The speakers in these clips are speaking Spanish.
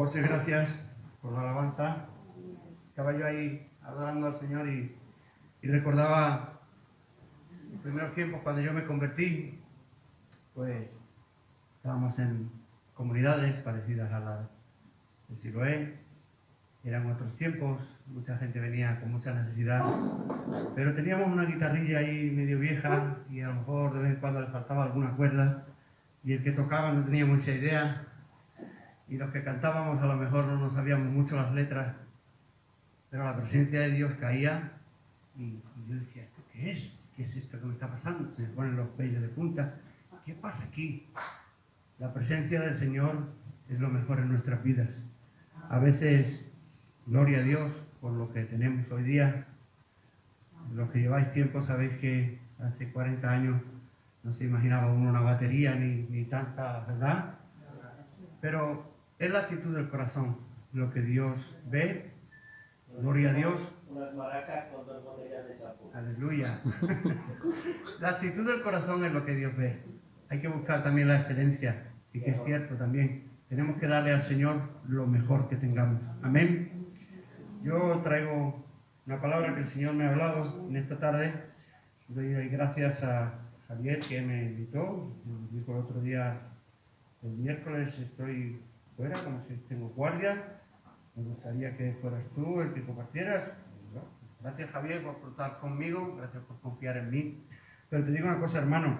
José, gracias por la alabanza. Estaba yo ahí adorando al Señor y recordaba los primeros tiempos cuando yo me convertí. Pues estábamos en comunidades parecidas a la de Siloé. Eran otros tiempos, mucha gente venía con mucha necesidad, pero teníamos una guitarrilla ahí medio vieja y a lo mejor de vez en cuando le faltaba alguna cuerda y el que tocaba no tenía mucha idea y los que cantábamos a lo mejor no nos sabíamos mucho las letras, pero la presencia de Dios caía y yo decía, ¿esto qué es? ¿Qué es esto que me está pasando? Se me ponen los vellos de punta. ¿Qué pasa aquí? La presencia del Señor es lo mejor en nuestras vidas. A veces, gloria a Dios por lo que tenemos hoy día. Los que lleváis tiempo sabéis que hace 40 años no se imaginaba uno una batería ni tanta, ¿verdad? Pero es la actitud del corazón lo que Dios ve. Gloria a Dios. Unas maracas con 2 botellas de champú. Aleluya. La actitud del corazón es lo que Dios ve. Hay que buscar también la excelencia. Y que es cierto también. Tenemos que darle al Señor lo mejor que tengamos. Amén. Yo traigo una palabra que el Señor me ha hablado en esta tarde. Doy gracias a Javier que me invitó. Me dijo el otro día, el miércoles estoy fuera, como si tengo guardia. Me gustaría que fueras tú el que compartieras. Bueno, gracias Javier por estar conmigo, gracias por confiar en mí. Pero te digo una cosa, hermano,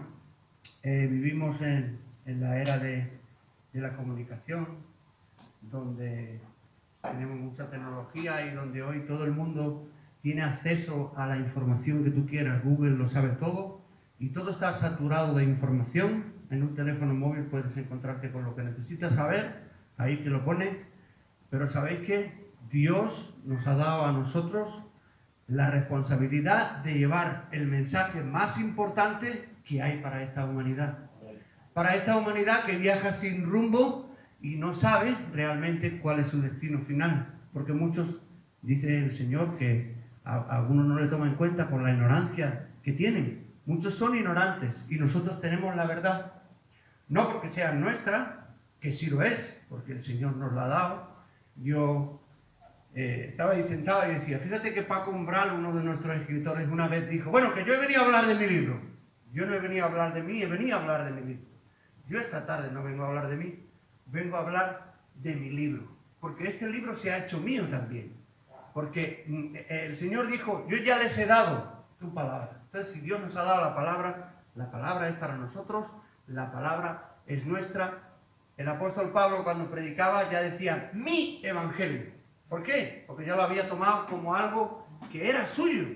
vivimos en la era de la comunicación, donde tenemos mucha tecnología y donde hoy todo el mundo tiene acceso a la información que tú quieras. Google lo sabe todo y todo está saturado de información. En un teléfono móvil puedes encontrarte con lo que necesitas saber, ahí te lo pone. Pero ¿sabéis qué? Dios nos ha dado a nosotros la responsabilidad de llevar el mensaje más importante que hay para esta humanidad. Para esta humanidad que viaja sin rumbo y no sabe realmente cuál es su destino final. Porque muchos, dice el Señor, que a algunos no le toman en cuenta por la ignorancia que tienen. Muchos son ignorantes y nosotros tenemos la verdad. No porque sea nuestra, que sí lo es, porque el Señor nos la ha dado. Yo estaba ahí sentado y decía, fíjate que Paco Umbral, uno de nuestros escritores, una vez dijo, bueno, que yo he venido a hablar de mi libro. Yo no he venido a hablar de mí, he venido a hablar de mi libro. Yo esta tarde no vengo a hablar de mí, vengo a hablar de mi libro. Porque este libro se ha hecho mío también. Porque el Señor dijo, yo ya les he dado tu palabra. Entonces, si Dios nos ha dado la palabra es para nosotros, la palabra es nuestra. El apóstol Pablo cuando predicaba ya decía, mi evangelio. ¿Por qué? Porque ya lo había tomado como algo que era suyo.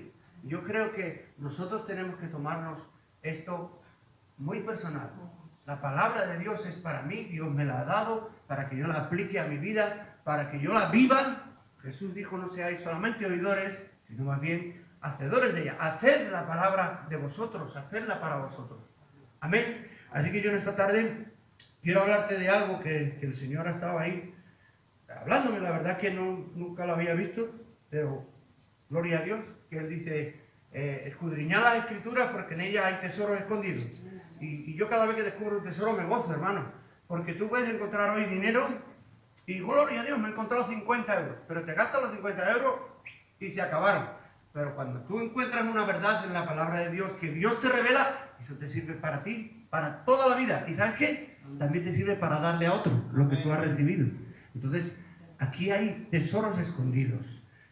Yo creo que nosotros tenemos que tomarnos esto muy personal. La palabra de Dios es para mí, Dios me la ha dado para que yo la aplique a mi vida, para que yo la viva. Jesús dijo, no seáis solamente oidores, sino más bien hacedores de ella. Haced la palabra de vosotros, hacedla para vosotros. Amén. Así que yo en esta tarde quiero hablarte de algo que el Señor ha estado ahí hablándome. La verdad que nunca lo había visto, pero gloria a Dios, que Él dice, escudriñad las Escrituras porque en ellas hay tesoros escondidos. Y yo cada vez que descubro un tesoro me gozo, hermano, porque tú puedes encontrar hoy dinero y gloria a Dios, me he encontrado 50 euros, pero te gastas los 50 euros y se acabaron. Pero cuando tú encuentras una verdad en la palabra de Dios que Dios te revela, eso te sirve para ti, para toda la vida. ¿Y sabes qué? También te sirve para darle a otro lo que tú has recibido. Entonces, aquí hay tesoros escondidos.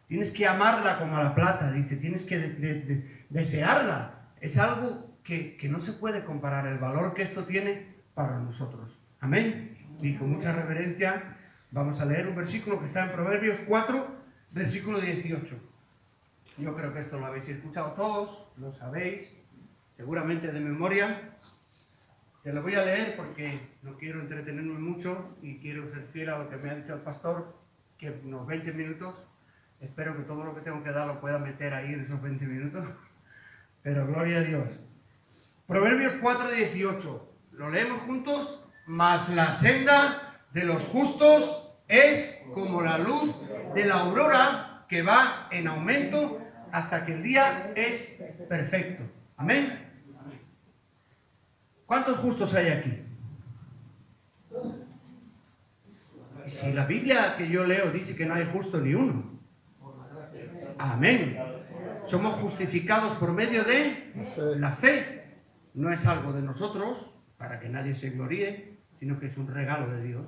Tienes que amarla como a la plata, dice, tienes que desearla. Es algo que no se puede comparar el valor que esto tiene para nosotros. Amén. Y con mucha reverencia vamos a leer un versículo que está en Proverbios 4, versículo 18. Yo creo que esto lo habéis escuchado todos, lo sabéis, seguramente de memoria. Te lo voy a leer porque no quiero entretenerme mucho y quiero ser fiel a lo que me ha dicho el pastor, que unos 20 minutos. Espero que todo lo que tengo que dar lo pueda meter ahí en esos 20 minutos. Pero gloria a Dios. Proverbios 4:18. ¿Lo leemos juntos? Mas la senda de los justos es como la luz de la aurora que va en aumento hasta que el día es perfecto. Amén. ¿Cuántos justos hay aquí? Si la Biblia que yo leo dice que no hay justo ni uno. Amén. Somos justificados por medio de la fe. No es algo de nosotros, para que nadie se gloríe, sino que es un regalo de Dios.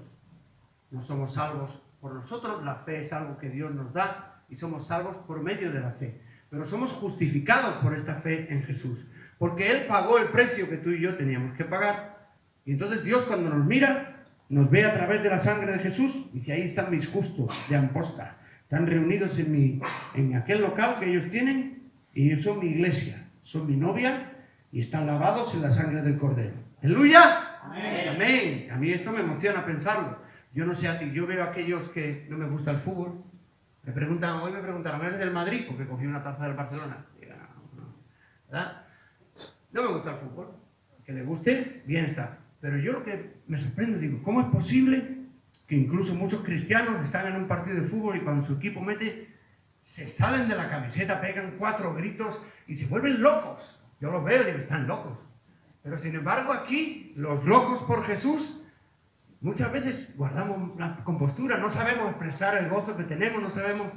No somos salvos por nosotros, la fe es algo que Dios nos da y somos salvos por medio de la fe. Pero somos justificados por esta fe en Jesús, porque Él pagó el precio que tú y yo teníamos que pagar. Y entonces Dios, cuando nos mira, nos ve a través de la sangre de Jesús y dice: ahí están mis justos de Amposta, están reunidos en aquel local que ellos tienen, y ellos son mi iglesia, son mi novia, y están lavados en la sangre del Cordero. ¡Aleluya! ¡Amén! Amén. A mí esto me emociona pensarlo. Yo no sé a ti, yo veo a aquellos que no me gusta el fútbol. Hoy me preguntaron, ¿eres del Madrid? Porque cogí una taza del Barcelona. Digo, no, ¿verdad? No me gusta el fútbol. Que le guste, bien está. Pero yo lo que me sorprende, digo, ¿cómo es posible que incluso muchos cristianos están en un partido de fútbol y cuando su equipo mete, se salen de la camiseta, pegan 4 gritos y se vuelven locos? Yo los veo y digo, están locos. Pero sin embargo aquí, los locos por Jesús, muchas veces guardamos la compostura, no sabemos expresar el gozo que tenemos, no sabemos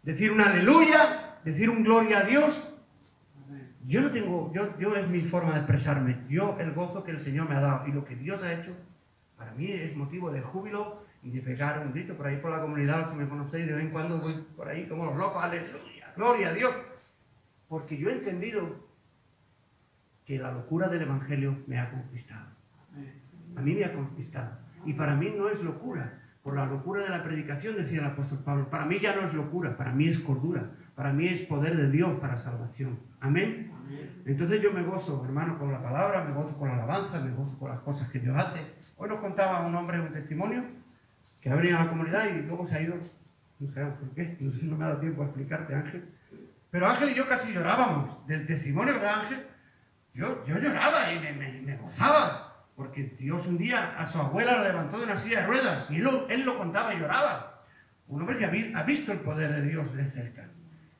decir un aleluya, decir un gloria a Dios. Yo no tengo, yo es mi forma de expresarme, yo el gozo que el Señor me ha dado y lo que Dios ha hecho, para mí es motivo de júbilo y de pegar un grito por ahí por la comunidad. Los que me conocéis, de vez en cuando voy por ahí como los locos, aleluya, gloria a Dios, porque yo he entendido que la locura del Evangelio me ha conquistado. A mí me ha conquistado. Y para mí no es locura. Por la locura de la predicación, decía el apóstol Pablo, para mí ya no es locura, para mí es cordura, para mí es poder de Dios para salvación. Amén. Entonces yo me gozo, hermano, con la palabra, me gozo con la alabanza, me gozo con las cosas que Dios hace. Hoy nos contaba un hombre un testimonio que ha venido a la comunidad y luego se ha ido, no sabemos por qué, no sé si no me ha dado tiempo a explicarte, Ángel. Pero Ángel y yo casi llorábamos del testimonio de Ángel. Yo lloraba y me gozaba, porque Dios un día a su abuela la levantó de una silla de ruedas y él lo contaba y lloraba. Un hombre que ha visto el poder de Dios de cerca.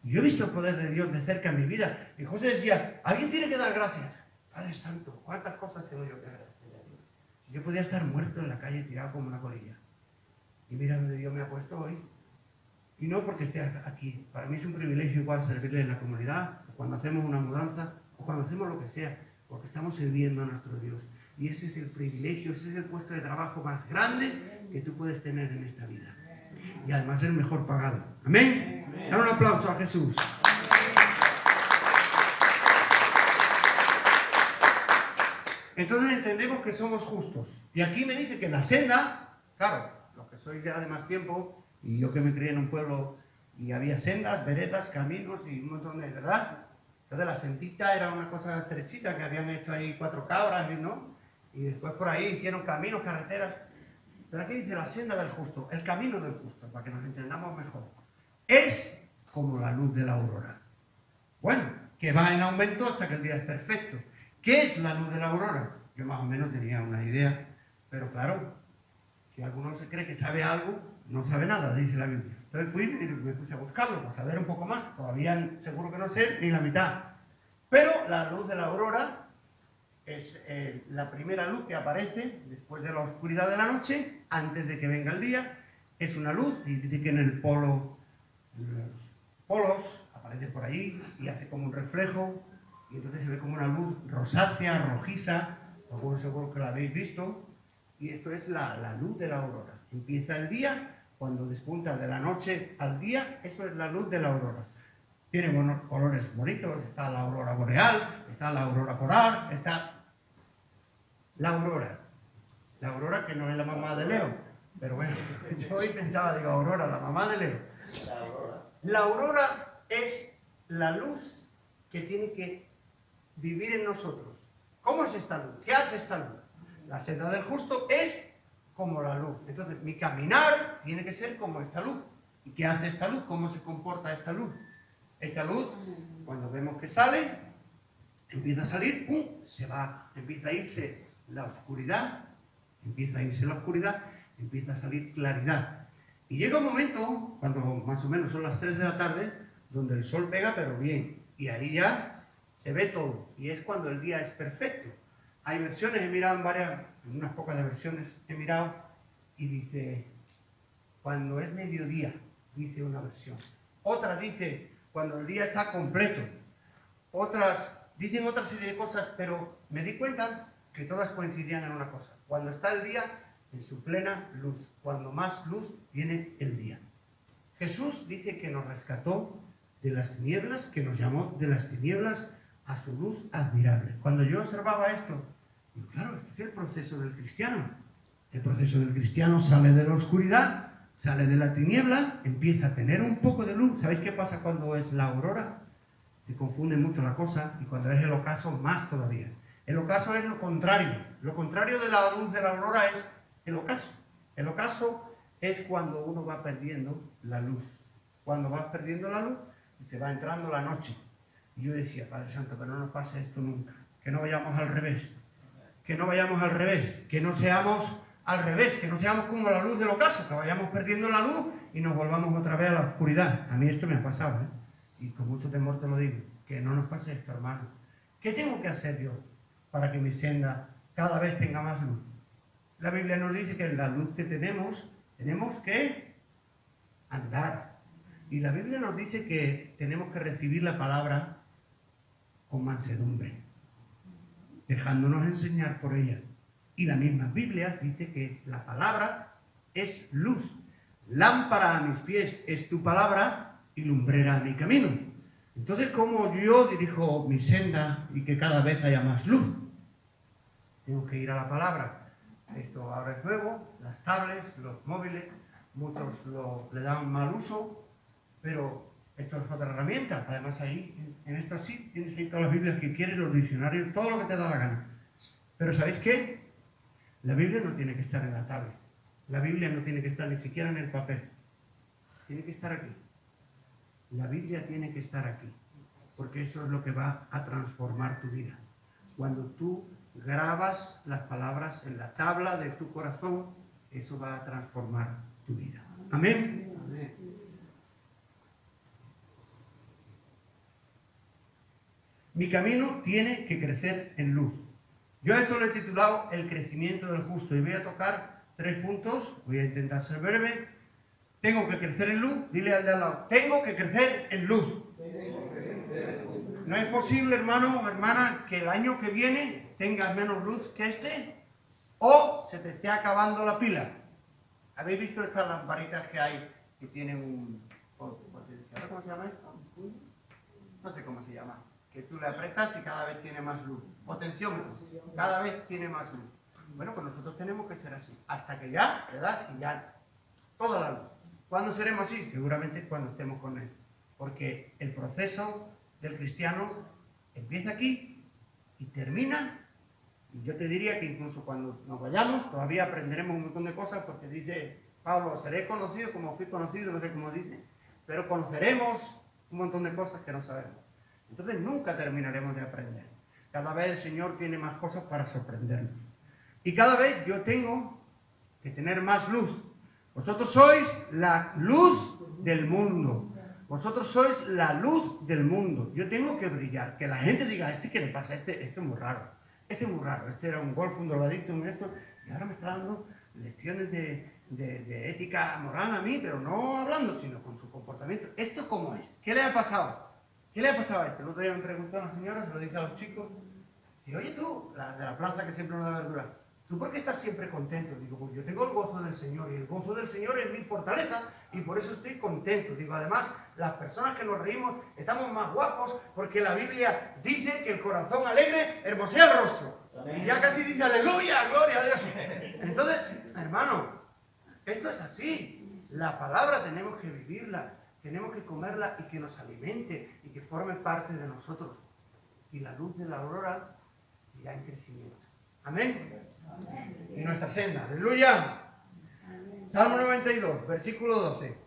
Yo he visto el poder de Dios de cerca en mi vida. Y José decía, alguien tiene que dar gracias. Padre Santo, ¿cuántas cosas tengo yo que agradecerle a Dios? Yo podía estar muerto en la calle tirado como una colilla. Y mira donde Dios me ha puesto hoy. Y no porque esté aquí. Para mí es un privilegio igual servirle en la comunidad, cuando hacemos una mudanza, o cuando hacemos lo que sea, porque estamos sirviendo a nuestro Dios. Y ese es el privilegio, ese es el puesto de trabajo más grande que tú puedes tener en esta vida. Y además el mejor pagado. ¿Amén? Dale un aplauso a Jesús. Entonces entendemos que somos justos. Y aquí me dice que la senda, claro, los que sois ya de más tiempo, y yo que me crié en un pueblo y había sendas, veredas, caminos y un montón de, ¿verdad? Entonces la sendita era una cosa estrechita que habían hecho ahí 4 cabras, ¿no? Y después por ahí hicieron caminos, carreteras. Pero aquí dice la senda del justo, el camino del justo, para que nos entendamos mejor. Es como la luz de la aurora. Bueno, que va en aumento hasta que el día es perfecto. ¿Qué es la luz de la aurora? Yo más o menos tenía una idea, pero claro, si alguno se cree que sabe algo, no sabe nada, dice la Biblia. Entonces fui y me puse a buscarlo, para saber un poco más. Todavía seguro que no sé ni la mitad. Pero la luz de la aurora es la primera luz que aparece después de la oscuridad de la noche, antes de que venga el día. Es una luz, y dice que en el polo, en los polos, aparece por ahí y hace como un reflejo, y entonces se ve como una luz rosácea, rojiza, algunos seguro que la habéis visto, y esto es la luz de la aurora. Empieza el día, cuando despunta de la noche al día, eso es la luz de la aurora. Tiene buenos colores bonitos, está la aurora boreal, está la aurora polar, está la aurora que no es la mamá de Leo, pero bueno, yo hoy pensaba, digo, Aurora, la mamá de Leo. La aurora es la luz que tiene que vivir en nosotros. ¿Cómo es esta luz? ¿Qué hace esta luz? La senda del justo es como la luz. Entonces, mi caminar tiene que ser como esta luz. ¿Y qué hace esta luz? ¿Cómo se comporta esta luz? Esta luz, cuando vemos que sale, empieza a salir, ¡pum!, se va, empieza a irse la oscuridad, empieza a salir claridad. Y llega un momento, cuando más o menos son las 3 de la tarde, donde el sol pega, pero bien, y ahí ya se ve todo, y es cuando el día es perfecto. Hay versiones, he mirado en unas pocas de versiones he mirado, y dice, cuando es mediodía, dice una versión. Otra dice cuando el día está completo. Otras dicen otra serie de cosas, pero me di cuenta que todas coincidían en una cosa. Cuando está el día en su plena luz, cuando más luz tiene el día. Jesús dice que nos rescató de las tinieblas, que nos llamó de las tinieblas a su luz admirable. Cuando yo observaba esto, digo, claro, este es el proceso del cristiano. El proceso del cristiano sale de la oscuridad, sale de la tiniebla, empieza a tener un poco de luz. ¿Sabéis qué pasa cuando es la aurora? Se confunde mucho la cosa, y cuando es el ocaso, más todavía. El ocaso es lo contrario. Lo contrario de la luz de la aurora es el ocaso. El ocaso es cuando uno va perdiendo la luz. Cuando vas perdiendo la luz, se va entrando la noche. Y yo decía, Padre Santo, que no nos pase esto nunca. Que no vayamos al revés. Que no vayamos al revés. Que no seamos al revés. Que no seamos como la luz del ocaso. Que vayamos perdiendo la luz y nos volvamos otra vez a la oscuridad. A mí esto me ha pasado, ¿eh? Y con mucho temor te lo digo. Que no nos pase esto, hermano. ¿Qué tengo que hacer yo para que mi senda cada vez tenga más luz? La Biblia nos dice que en la luz que tenemos que andar. Y la Biblia nos dice que tenemos que recibir la palabra con mansedumbre, dejándonos enseñar por ella. Y la misma Biblia dice que la palabra es luz. Lámpara a mis pies es tu palabra y lumbrera a mi camino. Entonces, ¿cómo yo dirijo mi senda y que cada vez haya más luz? Tengo que ir a la palabra. Esto ahora es nuevo, las tablets, los móviles, muchos le dan mal uso, pero esto es otra herramienta. Además ahí, en esto sí, tienes ahí todas las Biblias que quieres, los diccionarios, todo lo que te da la gana. Pero ¿sabéis qué? La Biblia no tiene que estar en la tablet. La Biblia no tiene que estar ni siquiera en el papel. Tiene que estar aquí. La Biblia tiene que estar aquí, porque eso es lo que va a transformar tu vida. Cuando tú grabas las palabras en la tabla de tu corazón, eso va a transformar tu vida. Amén. Amén. Mi camino tiene que crecer en luz. Yo a esto lo he titulado el crecimiento del justo y voy a tocar 3 puntos. Voy a intentar ser breve. Tengo que crecer en luz. Dile al de al lado, tengo que crecer en luz. No es posible, hermano o hermana, que el año que viene tengas menos luz que este o se te esté acabando la pila. ¿Habéis visto estas lamparitas que hay que tienen un potencial? ¿Cómo se llama esto? No sé cómo se llama. Que tú le apretas y cada vez tiene más luz. Potenciómetro. Cada vez tiene más luz. Bueno, pues nosotros tenemos que ser así. Hasta que ya, ¿verdad? Y ya toda la luz. ¿Cuándo seremos así? Seguramente cuando estemos con Él. Porque el proceso del cristiano empieza aquí y termina. Y yo te diría que incluso cuando nos vayamos todavía aprenderemos un montón de cosas, porque dice Pablo, seré conocido como fui conocido, no sé cómo dice, pero conoceremos un montón de cosas que no sabemos. Entonces nunca terminaremos de aprender. Cada vez el Señor tiene más cosas para sorprendernos. Y cada vez yo tengo que tener más luz. Vosotros sois la luz del mundo. Vosotros sois la luz del mundo. Yo tengo que brillar. Que la gente diga, ¿este qué le pasa? Este es muy raro. Este es muy raro. Este era un golf, un drogadicto, un esto. Y ahora me está dando lecciones de ética moral a mí, pero no hablando, sino con su comportamiento. ¿Esto cómo es? ¿Qué le ha pasado? ¿Qué le ha pasado a este? El otro día me preguntó a una señora, se lo dije a los chicos. Y oye tú, la de la plaza que siempre nos da verdura, ¿tú por qué estás siempre contento? Digo, pues yo tengo el gozo del Señor y el gozo del Señor es mi fortaleza y por eso estoy contento. Digo, además, las personas que nos reímos estamos más guapos porque la Biblia dice que el corazón alegre hermosea el rostro. Y ya casi dice, aleluya, gloria a Dios. Entonces, hermano, esto es así. La palabra tenemos que vivirla, tenemos que comerla y que nos alimente y que forme parte de nosotros. Y la luz de la aurora irá en crecimiento. Amén. Amén. Y nuestra senda. Aleluya. Amén. Salmo 92, versículo 12.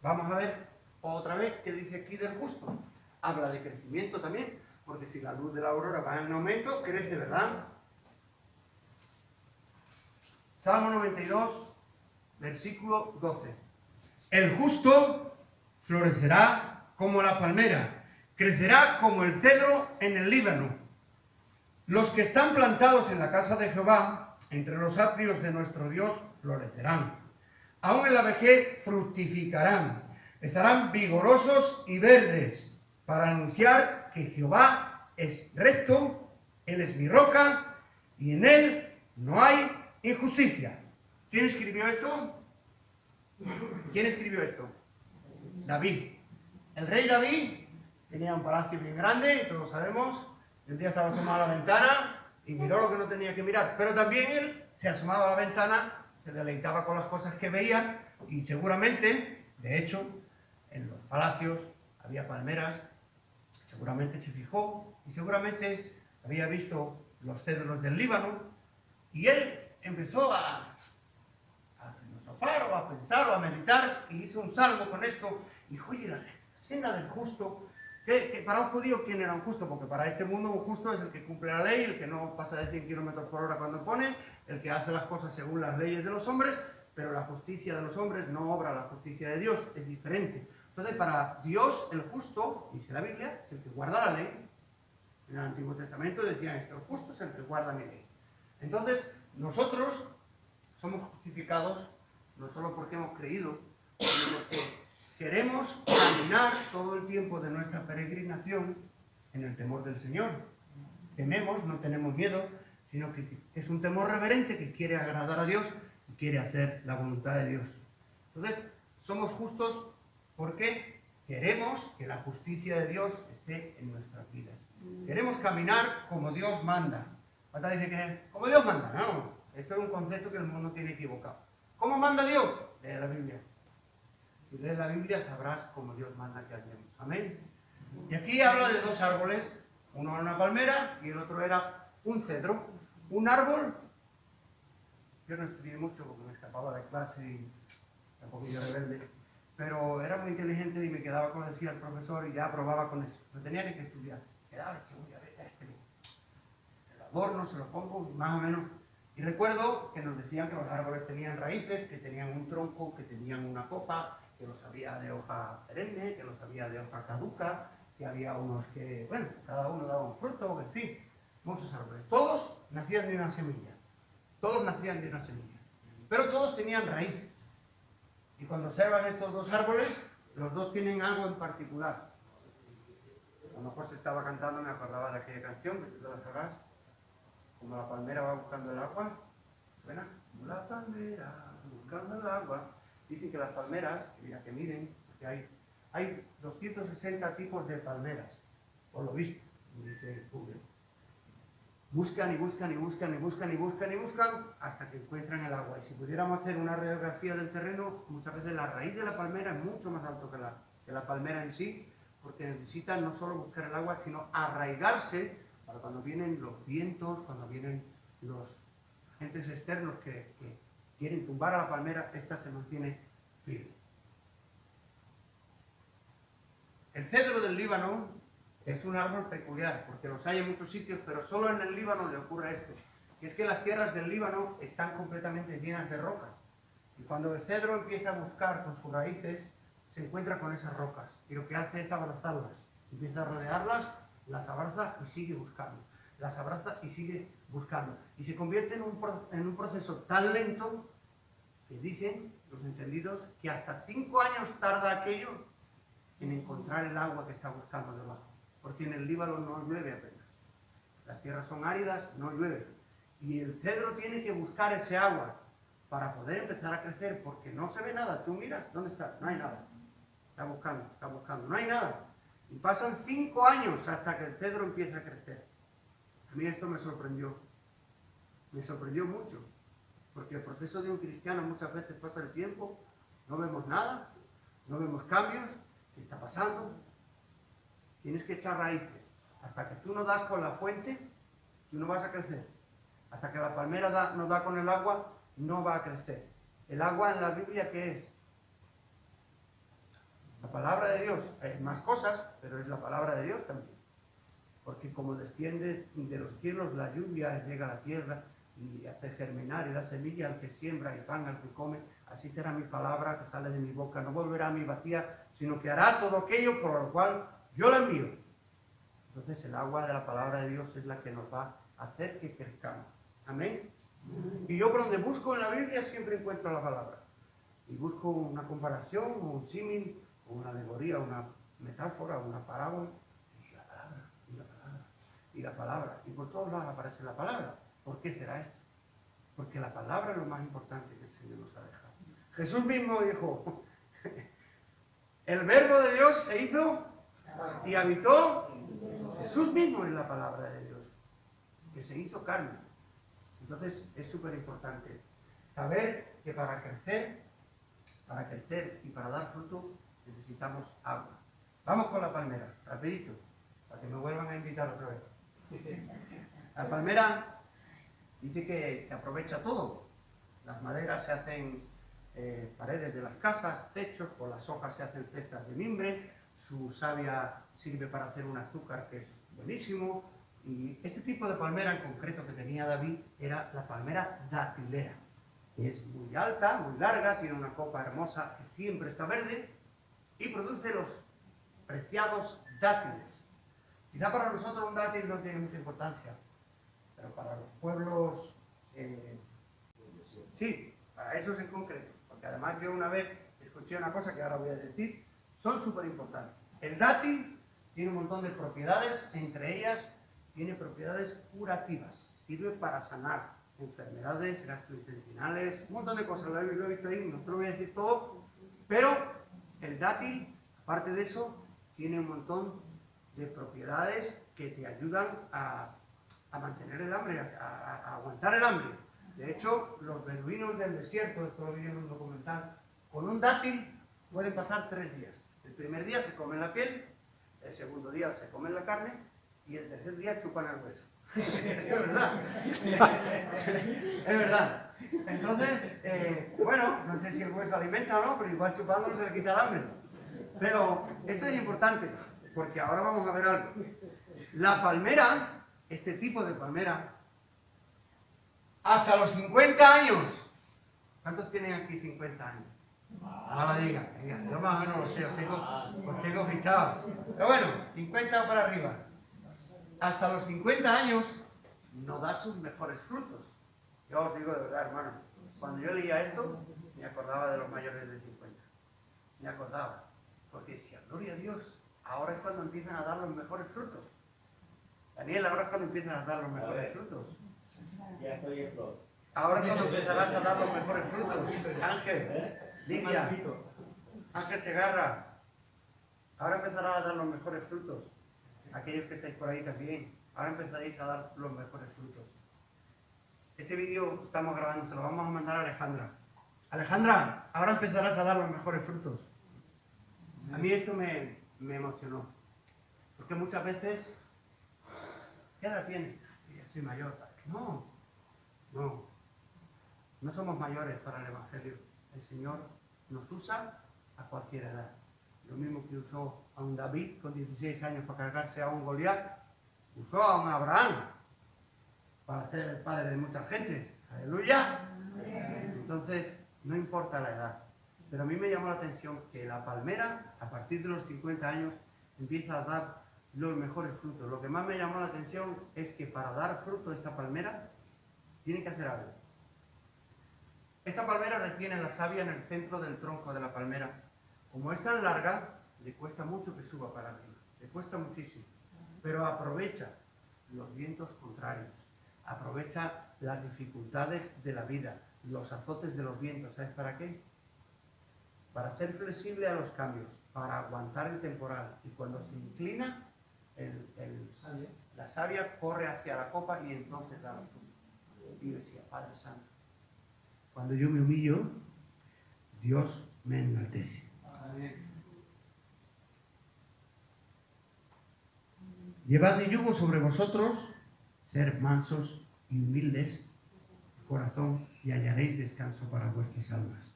Vamos a ver otra vez qué dice aquí del justo. Habla de crecimiento también, porque si la luz de la aurora va en aumento, crece, ¿verdad? Salmo 92, versículo 12. El justo florecerá como la palmera, crecerá como el cedro en el Líbano. Los que están plantados en la casa de Jehová, entre los atrios de nuestro Dios, florecerán. Aún en la vejez fructificarán, estarán vigorosos y verdes, para anunciar que Jehová es recto, Él es mi roca, y en Él no hay injusticia. ¿Quién escribió esto? ¿Quién escribió esto? David. El rey David tenía un palacio bien grande, todos sabemos. Un día estaba asomado a la ventana y miró lo que no tenía que mirar. Pero también él se asomaba a la ventana, se deleitaba con las cosas que veía y seguramente, de hecho, en los palacios había palmeras, seguramente se fijó y seguramente había visto los cedros del Líbano y él empezó a filosofar o a pensar o a meditar y hizo un salmo con esto y dijo, oye, la senda del justo, que para un judío, ¿quién era un justo? Porque para este mundo un justo es el que cumple la ley, el que no pasa de 100 kilómetros por hora cuando pone, el que hace las cosas según las leyes de los hombres, pero la justicia de los hombres no obra la justicia de Dios, es diferente. Entonces, para Dios, el justo, dice la Biblia, es el que guarda la ley. En el Antiguo Testamento decían esto, el justo es el que guarda mi ley. Entonces, nosotros somos justificados no solo porque hemos creído, sino porque queremos caminar todo el tiempo de nuestra peregrinación en el temor del Señor. Tememos, no tenemos miedo, sino que es un temor reverente que quiere agradar a Dios y quiere hacer la voluntad de Dios. Entonces, somos justos porque queremos que la justicia de Dios esté en nuestras vidas. Queremos caminar como Dios manda. Falta dice que, como Dios manda, no. Esto es un concepto que el mundo tiene equivocado. ¿Cómo manda Dios? Lee la Biblia. Si lees la Biblia sabrás cómo Dios manda que hagamos. Amén. Y aquí habla de dos árboles. Uno era una palmera y el otro era un cedro. Un árbol. Yo no estudié mucho porque me escapaba de clase y era un poquillo rebelde. Pero era muy inteligente y me quedaba con lo que decía el profesor y ya aprobaba con eso. No tenía ni que estudiar. Quedaba y decía, a ver, el adorno se lo pongo más o menos. Y recuerdo que nos decían que los árboles tenían raíces, que tenían un tronco, que tenían una copa, que los había de hoja perenne, que los había de hoja caduca, que había unos que, bueno, cada uno daba un fruto, en fin, muchos árboles. Todos nacían de una semilla. Todos nacían de una semilla. Pero todos tenían raíces. Y cuando observan estos dos árboles, los dos tienen algo en particular. Cuando José estaba cantando me acordaba de aquella canción, que tú la sabrás. Como la palmera va buscando el agua, ¿suena? Como la palmera buscando el agua. Dicen que las palmeras, ya que miren, porque hay 260 tipos de palmeras, por lo visto, dice Google. Buscan y buscan y buscan y buscan y buscan y buscan hasta que encuentran el agua. Y si pudiéramos hacer una radiografía del terreno, muchas veces la raíz de la palmera es mucho más alto que la palmera en sí, porque necesitan no solo buscar el agua, sino arraigarse para cuando vienen los vientos, cuando vienen los agentes externos que quieren tumbar a la palmera, esta se mantiene firme. El cedro del Líbano es un árbol peculiar, porque los hay en muchos sitios, pero solo en el Líbano le ocurre esto, que es que las tierras del Líbano están completamente llenas de rocas. Y cuando el cedro empieza a buscar con sus raíces, se encuentra con esas rocas, y lo que hace es abrazarlas. Empieza a rodearlas, las abraza y sigue buscando. Las abraza y sigue buscando. Y se convierte en un proceso tan lento que dicen los entendidos que hasta 5 años tarda aquello en encontrar el agua que está buscando debajo. Porque en el Líbano no llueve apenas. Las tierras son áridas, no llueve. Y el cedro tiene que buscar ese agua para poder empezar a crecer, porque no se ve nada. Tú miras, ¿dónde está? No hay nada. Está buscando, no hay nada. Y pasan 5 años hasta que el cedro empieza a crecer. A mí esto me sorprendió mucho, porque el proceso de un cristiano muchas veces pasa el tiempo, no vemos nada, no vemos cambios. ¿Qué está pasando? Tienes que echar raíces. Hasta que tú no das con la fuente, tú no vas a crecer. Hasta que la palmera no da con el agua, no va a crecer. El agua en la Biblia, ¿qué es? La palabra de Dios. Hay más cosas, pero es la palabra de Dios también. Porque como desciende de los cielos la lluvia, llega a la tierra y hace germinar y da semilla al que siembra y pan al que come, así será mi palabra que sale de mi boca. No volverá a mí vacía, sino que hará todo aquello por lo cual yo la envío. Entonces el agua de la palabra de Dios es la que nos va a hacer que crezcamos. Amén. Y yo por donde busco en la Biblia siempre encuentro la palabra. y busco una comparación, o un símil, o una alegoría, una metáfora, una parábola, y la palabra, y la palabra, y la palabra, y por todos lados aparece la palabra. ¿Por qué será esto? Porque la palabra es lo más importante que el Señor nos ha dejado. Jesús mismo dijo, el verbo de Dios se hizo y habitó. Jesús mismo es la palabra de Dios, que se hizo carne. Entonces es súper importante saber que para crecer y para dar fruto necesitamos agua. Vamos con la palmera, rapidito, para que me vuelvan a invitar otra vez. La palmera dice que se aprovecha todo. Las maderas se hacen paredes de las casas, techos, con las hojas se hacen cestas de mimbre, su savia sirve para hacer un azúcar que es buenísimo, y este tipo de palmera en concreto que tenía David era la palmera datilera, que es muy alta, muy larga, tiene una copa hermosa que siempre está verde y produce los preciados dátiles. Quizá para nosotros un dátil no tiene mucha importancia, pero para los pueblos, sí, para esos en concreto, porque además yo una vez escuché una cosa que ahora voy a decir, son súper importantes. El dátil tiene un montón de propiedades, entre ellas tiene propiedades curativas, sirve para sanar enfermedades gastrointestinales, un montón de cosas, lo he visto ahí, no te lo voy a decir todo, pero el dátil, aparte de eso, tiene un montón de propiedades que te ayudan a mantener el hambre, a aguantar el hambre. De hecho, los beduinos del desierto, esto lo vi en un documental, con un dátil pueden pasar 3 días. El primer día se comen la piel, el segundo día se comen la carne y el tercer día chupan el hueso. Es verdad. Es verdad. Entonces, bueno, no sé si el hueso alimenta o no, pero igual chupándolo se le quita el hambre. Pero esto es importante, porque ahora vamos a ver algo. La palmera, este tipo de palmera, hasta los 50 años. ¿Cuántos tienen aquí 50 años? Ahora diga, yo más o menos lo sé, os tengo fichados. Pero bueno, 50 o para arriba. Hasta los 50 años no da sus mejores frutos. Yo os digo de verdad, hermano, cuando yo leía esto, me acordaba de los mayores de 50. Me acordaba, porque decía, gloria a Dios, ahora es cuando empiezan a dar los mejores frutos. Daniel, ahora es cuando empiezan a dar los mejores frutos. Ya estoy en flor. Ahora es cuando empezarás a dar los mejores frutos. Ángel, Lidia, Ángel Segarra, ahora empezarás a dar los mejores frutos. Aquellos que estáis por ahí también, ahora empezaréis a dar los mejores frutos. Este vídeo que estamos grabando se lo vamos a mandar a Alejandra. Alejandra, ahora empezarás a dar los mejores frutos. A mí esto me emocionó, porque muchas veces, ¿qué edad tienes? Ya soy mayor. No somos mayores para el Evangelio. El Señor nos usa a cualquier edad. Lo mismo que usó a un David con 16 años para cargarse a un Goliat, usó a un Abraham para ser el padre de muchas gentes. ¡Aleluya! Entonces, no importa la edad. Pero a mí me llamó la atención que la palmera, a partir de los 50 años, empieza a dar los mejores frutos. Lo que más me llamó la atención es que para dar fruto esta palmera, tiene que hacer algo. Esta palmera retiene la savia en el centro del tronco de la palmera. Como es tan larga, le cuesta mucho que suba para arriba. Le cuesta muchísimo. Pero aprovecha los vientos contrarios. Aprovecha las dificultades de la vida, los azotes de los vientos. ¿Sabes para qué? Para ser flexible a los cambios, para aguantar el temporal. Y cuando se inclina, la savia corre hacia la copa y entonces da la fruta. Y yo decía, Padre Santo, cuando yo me humillo, Dios me enaltece. Llevad mi yugo sobre vosotros, ser mansos y humildes de corazón, y hallaréis descanso para vuestras almas.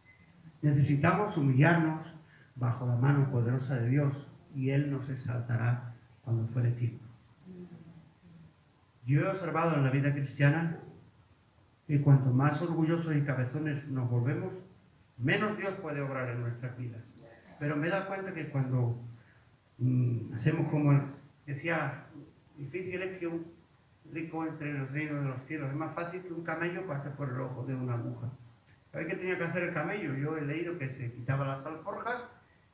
Necesitamos humillarnos bajo la mano poderosa de Dios, y Él nos exaltará cuando fuere tiempo. Yo he observado en la vida cristiana que cuanto más orgullosos y cabezones nos volvemos, menos Dios puede obrar en nuestras vidas. Pero me he dado cuenta que cuando hacemos como decía, difícil es que un rico entre en el reino de los cielos. Es más fácil que un camello pase por el ojo de una aguja. ¿Sabéis qué tenía que hacer el camello? Yo he leído que se quitaba las alforjas,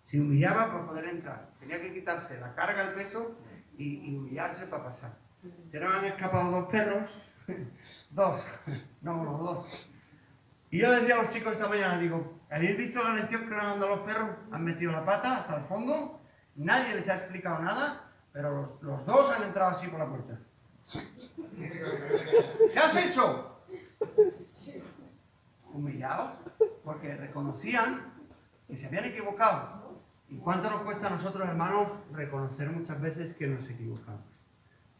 se humillaba para poder entrar. Tenía que quitarse la carga, el peso y humillarse para pasar. Se nos han escapado 2 perros, 2, no uno, 2. Y yo les decía a los chicos esta mañana, digo, ¿habéis visto la lección que nos han dado los perros? Han metido la pata hasta el fondo, nadie les ha explicado nada, pero los 2 han entrado así por la puerta. ¿Qué has hecho? Humillados, porque reconocían que se habían equivocado. ¿Y cuánto nos cuesta a nosotros, hermanos, reconocer muchas veces que nos equivocamos?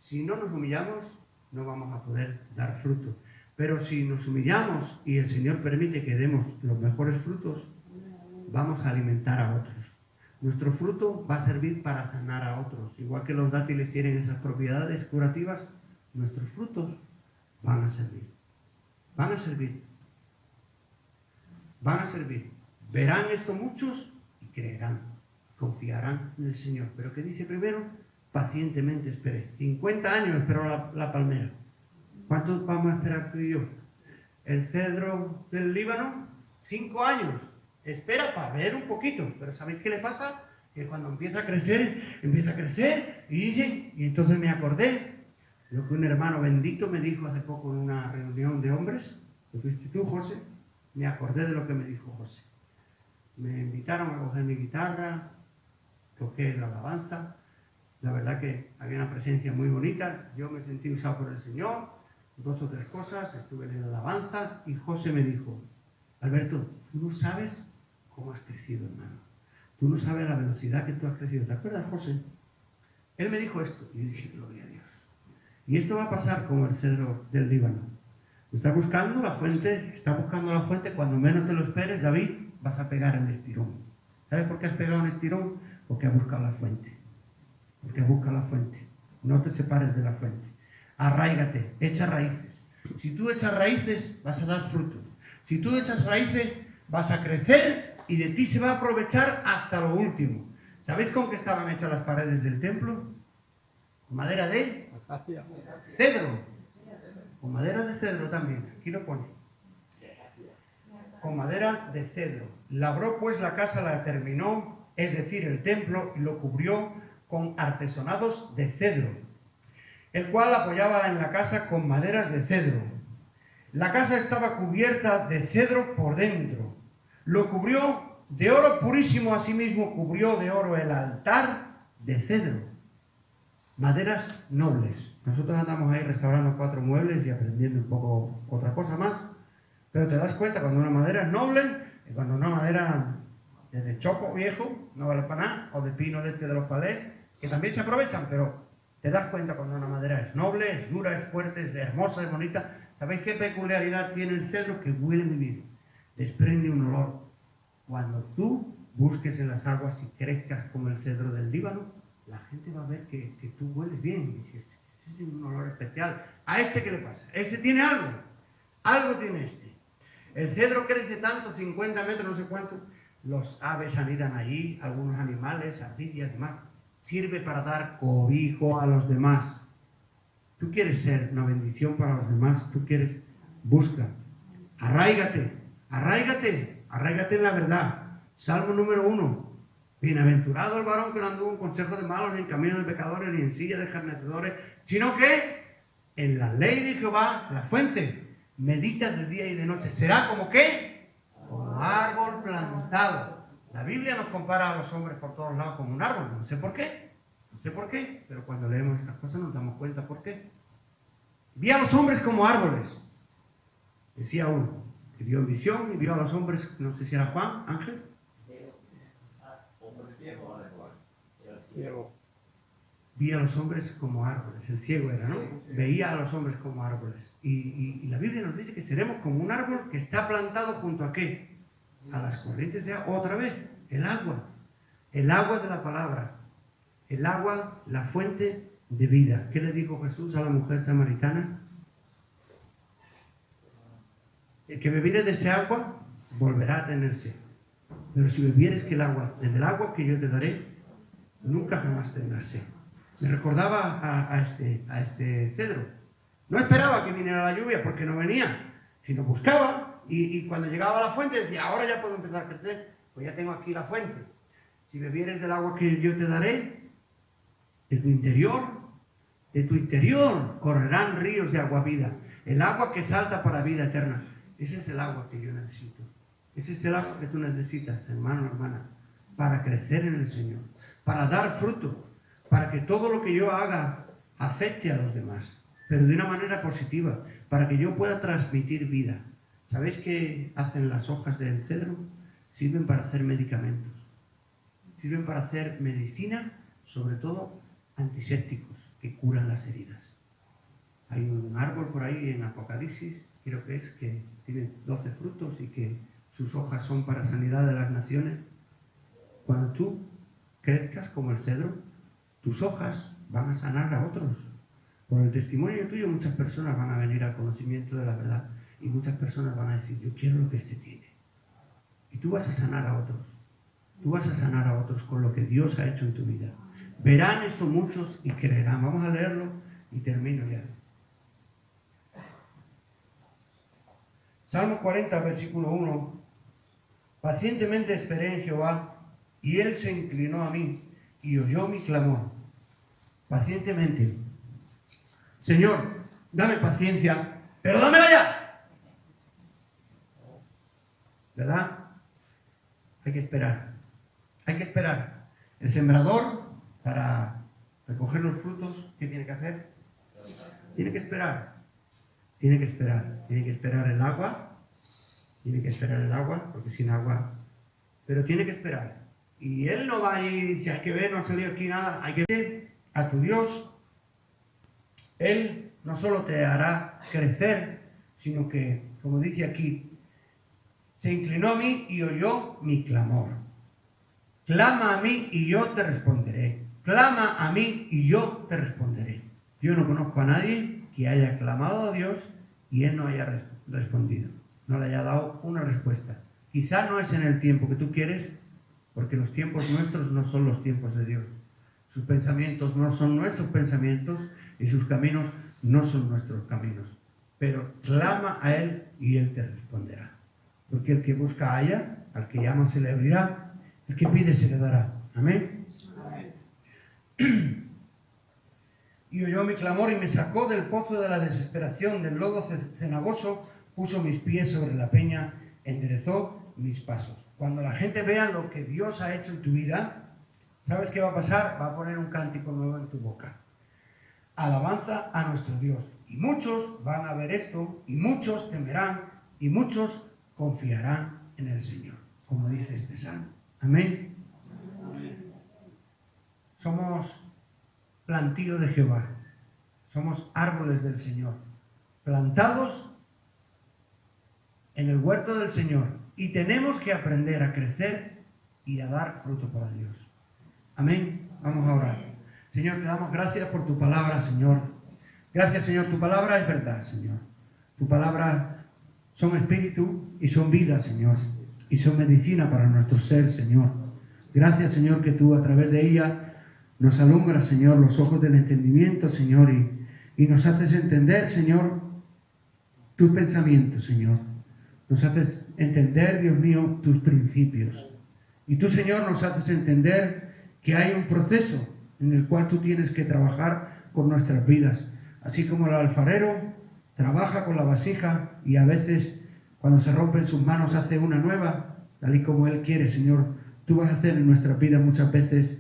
Si no nos humillamos, no vamos a poder dar fruto. Pero si nos humillamos y el Señor permite que demos los mejores frutos, vamos a alimentar a otros. Nuestro fruto va a servir para sanar a otros. Igual que los dátiles tienen esas propiedades curativas, nuestros frutos van a servir. Van a servir. Van a servir. Verán esto muchos y creerán. Confiarán en el Señor. Pero ¿qué dice primero? Pacientemente esperé. 50 años esperó la palmera. ¿Cuántos vamos a esperar tú y yo? El cedro del Líbano, 5 años. Espera para ver un poquito. Pero ¿sabéis qué le pasa? Que cuando empieza a crecer y dice, y entonces me acordé lo que un hermano bendito me dijo hace poco en una reunión de hombres. ¿Lo fuiste tú, José? Me acordé de lo que me dijo José. Me invitaron a coger mi guitarra, toqué la alabanza. La verdad que había una presencia muy bonita. Yo me sentí usado por el Señor. 2 o 3 cosas, estuve en la alabanza y José me dijo, Alberto, tú no sabes cómo has crecido, hermano. Tú no sabes la velocidad que tú has crecido. ¿Te acuerdas, José? Él me dijo esto y yo dije, gloria a Dios. Y esto va a pasar como el cedro del Líbano. Estás buscando la fuente, cuando menos te lo esperes, David, vas a pegar el estirón. ¿Sabes por qué has pegado un estirón? Porque has buscado la fuente. Porque has buscado la fuente. No te separes de la fuente. Arráigate, echa raíces. Si tú echas raíces, vas a dar fruto. Si tú echas raíces, vas a crecer y de ti se va a aprovechar hasta lo último. ¿Sabéis con qué estaban hechas las paredes del templo? Con madera de cedro. Con madera de cedro también, aquí lo pone. Con madera de cedro. Labró pues la casa, la terminó, es decir, el templo, y lo cubrió con artesonados de cedro, el cual apoyaba en la casa con maderas de cedro. La casa estaba cubierta de cedro por dentro. Lo cubrió de oro purísimo, asimismo cubrió de oro el altar de cedro. Maderas nobles. Nosotros andamos ahí restaurando 4 muebles y aprendiendo un poco otra cosa más. Pero te das cuenta cuando una madera es noble y cuando una madera de chopo viejo no vale para nada, o de pino de los palés, que también se aprovechan, pero te das cuenta cuando una madera es noble, es dura, es fuerte, es hermosa, es bonita. ¿Sabéis qué peculiaridad tiene el cedro? Que huele muy bien, desprende un olor. Cuando tú busques en las aguas y crezcas como el cedro del Líbano, la gente va a ver que tú hueles bien. Y dices, este tiene un olor especial. ¿A este qué le pasa? Este tiene algo. Algo tiene este. El cedro crece tanto, 50 metros, no sé cuánto. Los aves anidan allí, algunos animales, ardillas y demás. Sirve para dar cobijo a los demás. Tú quieres ser una bendición para los demás, tú quieres, busca. Arráigate, arráigate, arráigate en la verdad. Salmo número 1. Bienaventurado el varón que no anduvo en consejo de malos, ni en camino de pecadores, ni en silla de escarnecedores, sino que en la ley de Jehová, la fuente, medita de día y de noche. ¿Será como qué? Como árbol plantado. La Biblia nos compara a los hombres por todos lados como un árbol. No sé por qué, pero cuando leemos estas cosas nos damos cuenta por qué. Vi a los hombres como árboles. Decía uno, que vio en visión y vio a los hombres, no sé si era Juan, Ángel. Vi a los hombres como árboles, el ciego era, ¿no? Veía a los hombres como árboles. Y la Biblia nos dice que seremos como un árbol que está plantado junto a ¿qué? A las corrientes de agua. Otra vez, el agua de la palabra, el agua, la fuente de vida. ¿Qué le dijo Jesús a la mujer samaritana? El que bebiere de este agua volverá a tener sed. Pero si bebieres que el agua, del agua que yo te daré, nunca jamás tendrás sed. Me recordaba a este cedro. No esperaba que viniera la lluvia porque no venía, sino buscaba Y cuando llegaba a la fuente decía, ahora ya puedo empezar a crecer, pues ya tengo aquí la fuente. Si bebieres del agua que yo te daré, de tu interior correrán ríos de agua vida. El agua que salta para vida eterna. Ese es el agua que yo necesito. Ese es el agua que tú necesitas, hermano, hermana, para crecer en el Señor, para dar fruto, para que todo lo que yo haga afecte a los demás, pero de una manera positiva, para que yo pueda transmitir vida. ¿Sabéis qué hacen las hojas del cedro? Sirven para hacer medicamentos, sirven para hacer medicina, sobre todo antisépticos, que curan las heridas. Hay un árbol por ahí en Apocalipsis, creo que es, que tiene 12 frutos y que sus hojas son para sanidad de las naciones. Cuando tú crezcas como el cedro, tus hojas van a sanar a otros. Por el testimonio tuyo muchas personas van a venir al conocimiento de la verdad y muchas personas van a decir, yo quiero lo que este tiene. Y tú vas a sanar a otros. Tú vas a sanar a otros con lo que Dios ha hecho en tu vida. Verán esto muchos y creerán. Vamos a leerlo y termino ya. Salmo 40, versículo 1. Pacientemente esperé en Jehová, y Él se inclinó a mí, y oyó mi clamor. Pacientemente. Señor, dame paciencia, pero dámela ya. ¿Verdad? Hay que esperar. Hay que esperar. El sembrador, para recoger los frutos, ¿qué tiene que hacer? Tiene que esperar. Tiene que esperar. Tiene que esperar el agua. Tiene que esperar el agua, porque sin agua... Pero tiene que esperar. Y él no va y dice, hay que ver, no ha salido aquí nada. Hay que ver a tu Dios. Él no solo te hará crecer, sino que, como dice aquí, se inclinó a mí y oyó mi clamor. Clama a mí y yo te responderé. Clama a mí y yo te responderé. Yo no conozco a nadie que haya clamado a Dios y Él no haya respondido. No le haya dado una respuesta. Quizá no es en el tiempo que tú quieres, porque los tiempos nuestros no son los tiempos de Dios. Sus pensamientos no son nuestros pensamientos y sus caminos no son nuestros caminos. Pero clama a Él y Él te responderá. Porque el que busca halla, al que llama se le abrirá, el que pide se le dará. Amén. Amén. Y oyó mi clamor y me sacó del pozo de la desesperación, del lodo cenagoso, puso mis pies sobre la peña, enderezó mis pasos. Cuando la gente vea lo que Dios ha hecho en tu vida, ¿sabes qué va a pasar? Va a poner un cántico nuevo en tu boca. Alabanza a nuestro Dios. Y muchos van a ver esto, y muchos temerán, y muchos confiarán en el Señor, como dice este salmo. Amén. Amén. Somos plantío de Jehová. Somos árboles del Señor, plantados en el huerto del Señor. Y tenemos que aprender a crecer y a dar fruto para Dios. Amén. Vamos a orar. Señor, te damos gracias por tu palabra, Señor. Gracias, Señor. Tu palabra es verdad, Señor. Tu palabra son espíritu y son vida, Señor. Y son medicina para nuestro ser, Señor. Gracias, Señor, que tú a través de ella nos alumbras, Señor, los ojos del entendimiento, Señor, y nos haces entender, Señor, tus pensamientos, Señor. Nos haces entender, Dios mío, tus principios. Y tú, Señor, nos haces entender que hay un proceso en el cual tú tienes que trabajar con nuestras vidas. Así como el alfarero trabaja con la vasija y a veces cuando se rompen sus manos hace una nueva, tal y como Él quiere, Señor. Tú vas a hacer en nuestras vidas muchas veces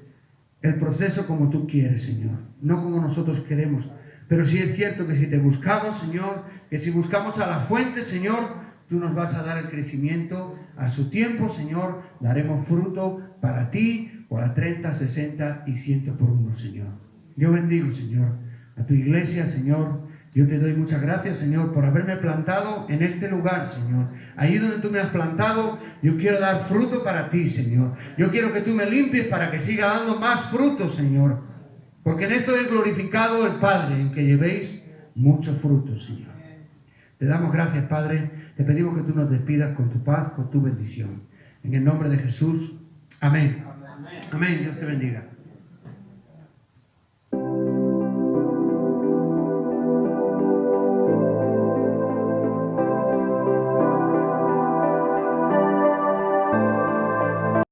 el proceso como tú quieres, Señor, no como nosotros queremos. Pero sí es cierto que si te buscamos, Señor, que si buscamos a la fuente, Señor, tú nos vas a dar el crecimiento a su tiempo, Señor. Daremos fruto para ti por a 30, 60 y 100 por uno, Señor. Yo bendigo, Señor, a tu iglesia, Señor. Yo te doy muchas gracias, Señor, por haberme plantado en este lugar, Señor. Ahí donde tú me has plantado, yo quiero dar fruto para ti, Señor. Yo quiero que tú me limpies para que siga dando más fruto, Señor. Porque en esto es glorificado el Padre, en que llevéis mucho fruto, Señor. Te damos gracias, Padre. Te pedimos que tú nos despidas con tu paz, con tu bendición. En el nombre de Jesús. Amén. Amén. Dios te bendiga.